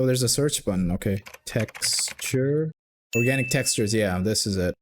Oh, there's a search button. Okay. Texture. Organic textures. Yeah, this is it.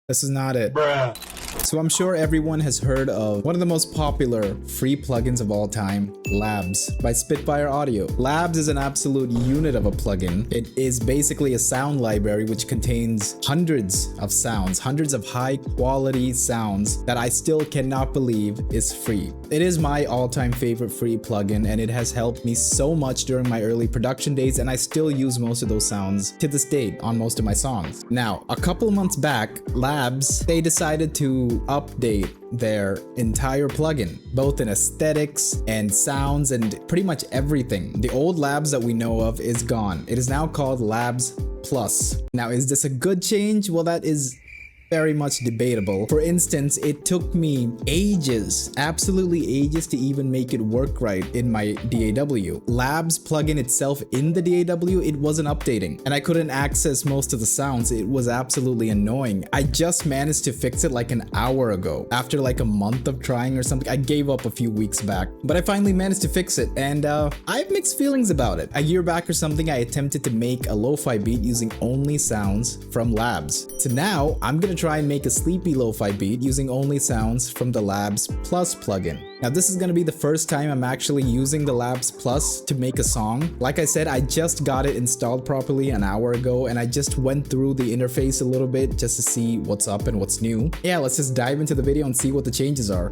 This is not it. Bruh. So I'm sure everyone has heard of one of the most popular free plugins of all time, Labs by Spitfire Audio. Labs is an absolute unit of a plugin. It is basically a sound library which contains hundreds of sounds, hundreds of high quality sounds that I still cannot believe is free. It is my all-time favorite free plugin, and it has helped me so much during my early production days, and I still use most of those sounds to this date on most of my songs. Now, a couple of months back, Labs, they decided to update their entire plugin, both in aesthetics and sounds and pretty much everything. The old Labs that we know of is gone. It is now called Labs Plus. Now, is this a good change? Well, that is very much debatable. For instance, it took me ages, absolutely ages, to even make it work right in my DAW. Labs plugin itself in the DAW, it wasn't updating, and I couldn't access most of the sounds. It was absolutely annoying. I just managed to fix it like an hour ago. After like a month of trying or something, I gave up a few weeks back, but I finally managed to fix it, and I have mixed feelings about it. A year back or something, I attempted to make a lo-fi beat using only sounds from Labs. So now, I'm gonna try and make a sleepy lo-fi beat using only sounds from the Labs Plus plugin. Now, this is going to be the first time I'm actually using the Labs Plus to make a song. Like I said, I just got it installed properly an hour ago, and I just went through the interface a little bit just to see what's up and what's new. Yeah, let's just dive into the video and see what the changes are.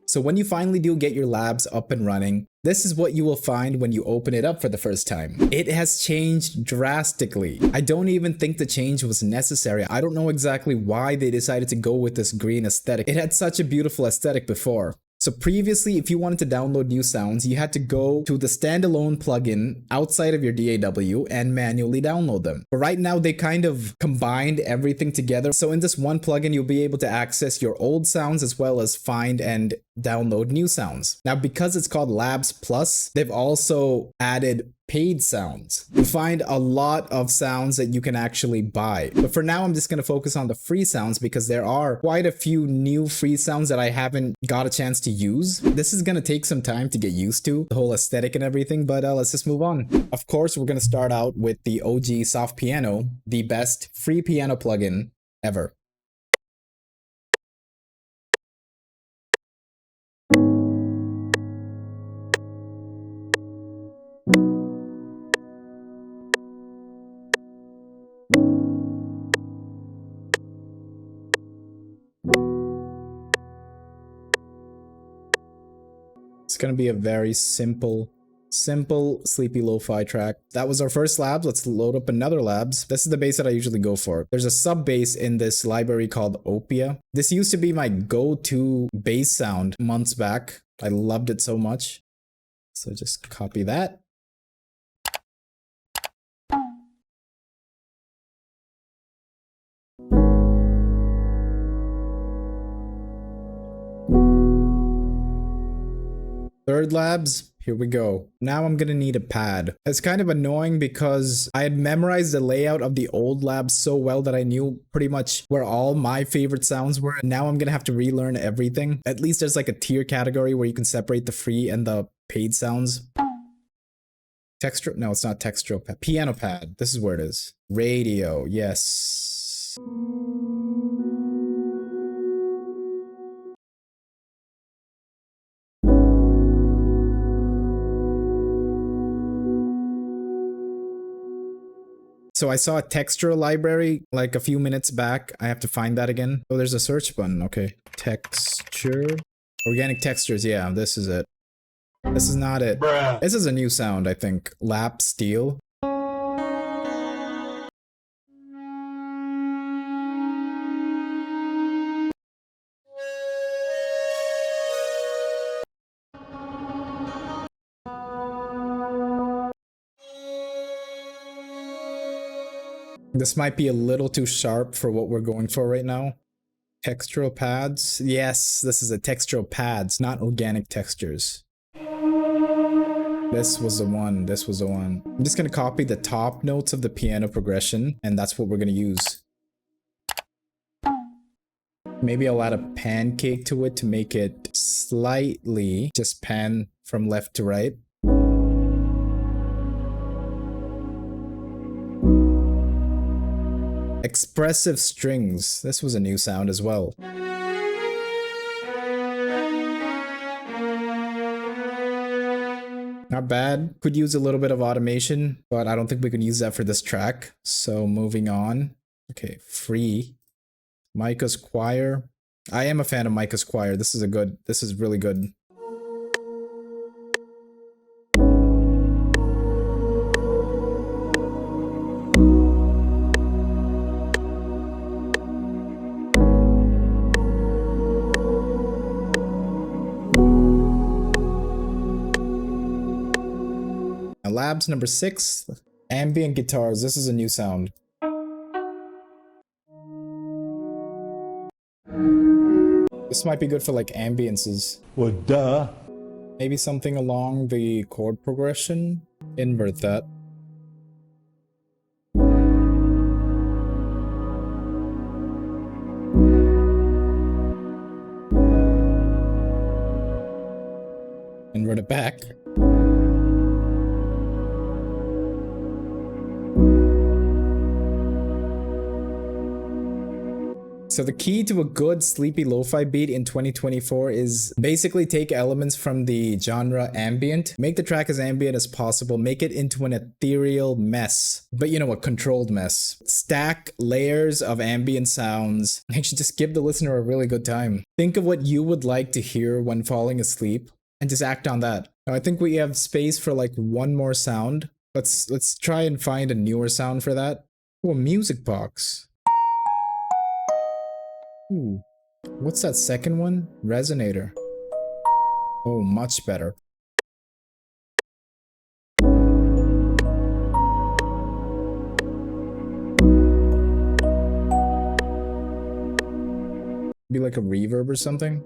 So when you finally do get your Labs up and running, this is what you will find when you open it up for the first time. It has changed drastically. I don't even think the change was necessary. I don't know exactly why they decided to go with this green aesthetic. It had such a beautiful aesthetic before. So previously, if you wanted to download new sounds, you had to go to the standalone plugin outside of your DAW and manually download them. But right now, they kind of combined everything together. So in this one plugin, you'll be able to access your old sounds as well as find and download new sounds. Now, because it's called Labs Plus, they've also added paid sounds. You find a lot of sounds that you can actually buy. But for now, I'm just going to focus on the free sounds because there are quite a few new free sounds that I haven't got a chance to use. This is going to take some time to get used to, the whole aesthetic and everything, but let's just move on. Of course, we're going to start out with the OG Soft Piano, the best free piano plugin ever. It's going to be a very simple sleepy lo-fi track. That was our first Labs. Let's load up another Labs. This is the bass that I usually go for. There's a sub bass in this library called Opia. This used to be my go-to bass sound months back. I loved it so much. So just copy that. Third Labs, here we go. Now I'm gonna need a pad. It's kind of annoying because I had memorized the layout of the old Labs so well that I knew pretty much where all my favorite sounds were. And now I'm gonna have to relearn everything. At least there's like a tier category where you can separate the free and the paid sounds. Texture? No, it's not textural pad. Piano pad. This is where it is. Radio, yes. So I saw a texture library like a few minutes back. I have to find that again. Oh, there's a search button. Okay. Texture. Organic textures. Yeah, this is it. This is not it. Bruh. This is a new sound, I think. Lap steel. This might be a little too sharp for what we're going for right now. Textural pads. Yes, this is a textural pads, not organic textures. This was the one. This was the one. I'm just going to copy the top notes of the piano progression, and that's what we're going to use. Maybe I'll add a pancake to it to make it slightly just pan from left to right. Expressive strings. This was a new sound as well. Not bad. Could use a little bit of automation, but I don't think we can use that for this track. So moving on. Okay, free. Micah's Choir. I am a fan of Micah's Choir. This is really good. Labs number 6, ambient guitars. This is a new sound. This might be good for like ambiances. Well, duh. Maybe something along the chord progression. Invert that. Invert it back. So the key to a good sleepy lo-fi beat in 2024 is basically take elements from the genre ambient, make the track as ambient as possible, make it into an ethereal mess, but you know, a controlled mess. Stack layers of ambient sounds. Actually, just give the listener a really good time. Think of what you would like to hear when falling asleep and just act on that. Now, I think we have space for like one more sound. Let's try and find a newer sound for that. Oh, a music box. Ooh, what's that second one? Resonator. Oh, much better. Be like a reverb or something?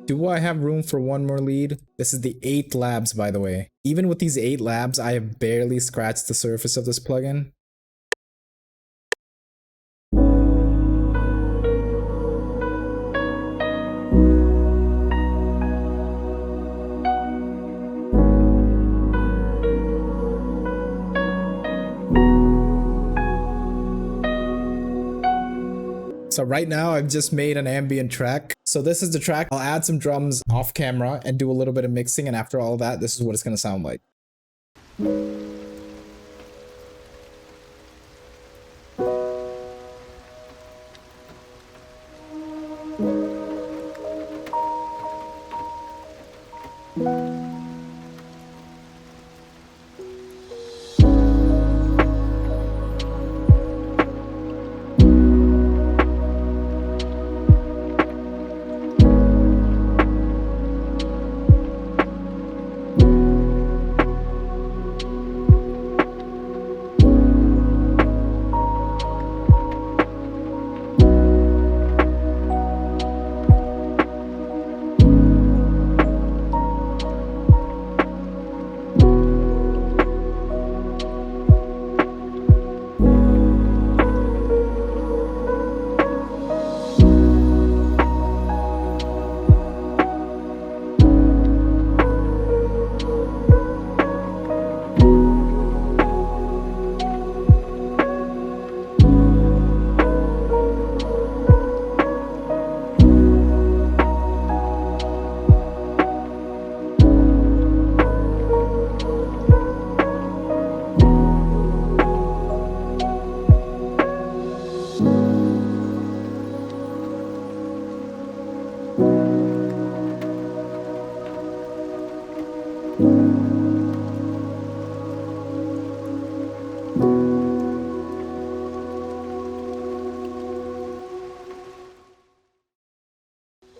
Do I have room for one more lead? This is the 8th labs, by the way. Even with these 8 labs, I have barely scratched the surface of this plugin. So right now I've just made an ambient track. So this is the track. I'll add some drums off camera and do a little bit of mixing, and after all that, this is what it's gonna sound like.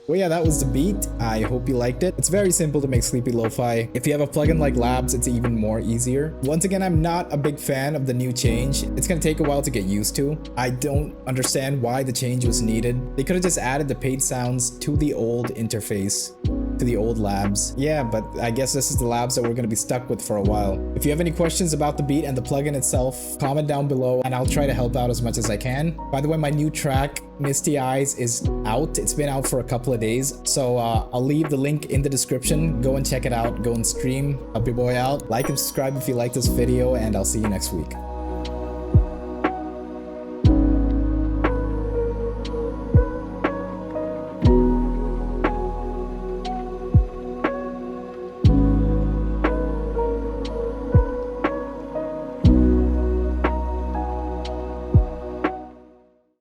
Well, yeah, that was the beat. I hope you liked it. It's very simple to make sleepy lo-fi. If you have a plugin like Labs, it's even more easier. Once again, I'm not a big fan of the new change. It's gonna take a while to get used to. I don't understand why the change was needed. They could have just added the paid sounds to the old interface, to the old Labs. Yeah, but I guess this is the Labs that we're gonna be stuck with for a while. If you have any questions about the beat and the plugin itself, comment down below and I'll try to help out as much as I can. By the way, my new track, Misty Eyes, is out. It's been out for a couple of days, so I'll leave the link in the description. Go and check it out. Go and stream. Help your boy out. Like and subscribe if you like this video, and I'll see you next week.